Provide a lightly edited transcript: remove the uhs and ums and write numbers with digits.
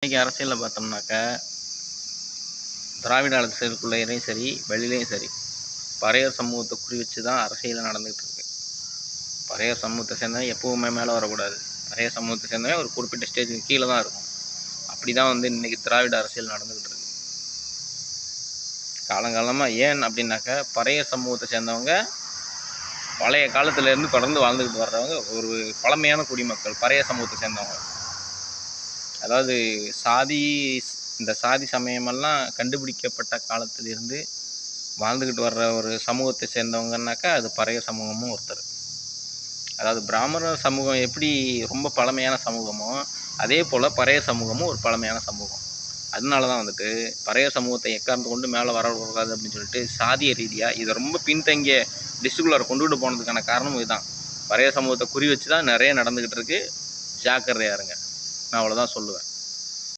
இன்றைக்கி அரசியலில் பார்த்தோம்னாக்கா திராவிட அரசியலுக்குள்ளேயும் சரி வெளியிலையும் சரி பறையர் சமூகத்தை குறி வச்சு தான் அரசியல் நடந்துகிட்டு இருக்கு. பறையர் சமூகத்தை சேர்ந்தவன் எப்பவுமே மேலே வரக்கூடாது. பறையர் சமூகத்தை சேர்ந்தவன் ஒரு குறிப்பிட்ட ஸ்டேஜுக்கு கீழே தான் இருக்கும். அப்படி தான் இன்றைக்கி திராவிட அரசியல் நடந்துக்கிட்டு இருக்கு காலங்காலமாக. ஏன் அப்படின்னாக்கா பறையர் சமூகத்தை சேர்ந்தவங்க பழைய காலத்திலேருந்து தொடர்ந்து வாழ்ந்துக்கிட்டு வர்றவங்க ஒரு பழமையான குடிமக்கள். பறையர் சமூகத்தை சேர்ந்தவங்க அதாவது இந்த சாதி சமயமெல்லாம் கண்டுபிடிக்கப்பட்ட காலத்திலிருந்து வாழ்ந்துக்கிட்டு வர்ற ஒரு சமூகத்தை சேர்ந்தவங்கன்னாக்கா அது பறையர் சமூகமும் ஒருத்தர். அதாவது பிராமணர் சமூகம் எப்படி ரொம்ப பழமையான சமூகமோ அதே போல் பறையர் சமூகமும் ஒரு பழமையான சமூகம். அதனால தான் பறையர் சமூகத்தை எக்கார்ந்து கொண்டு மேலே வரக்கூடாது அப்படின்னு சொல்லிட்டு சாதிய ரீதியாக இதை ரொம்ப பின்தங்கிய டிஸ்ட்ரிக்டுக்குள்ளார கொண்டுகிட்டு போனதுக்கான காரணம் இதுதான். பறையர் சமூகத்தை குறி வச்சு தான் நிறைய நடந்துக்கிட்டு இருக்குது. ஜாக்கிரதையா இருங்க. நான் அவ்வளோதான் சொல்லுவேன்.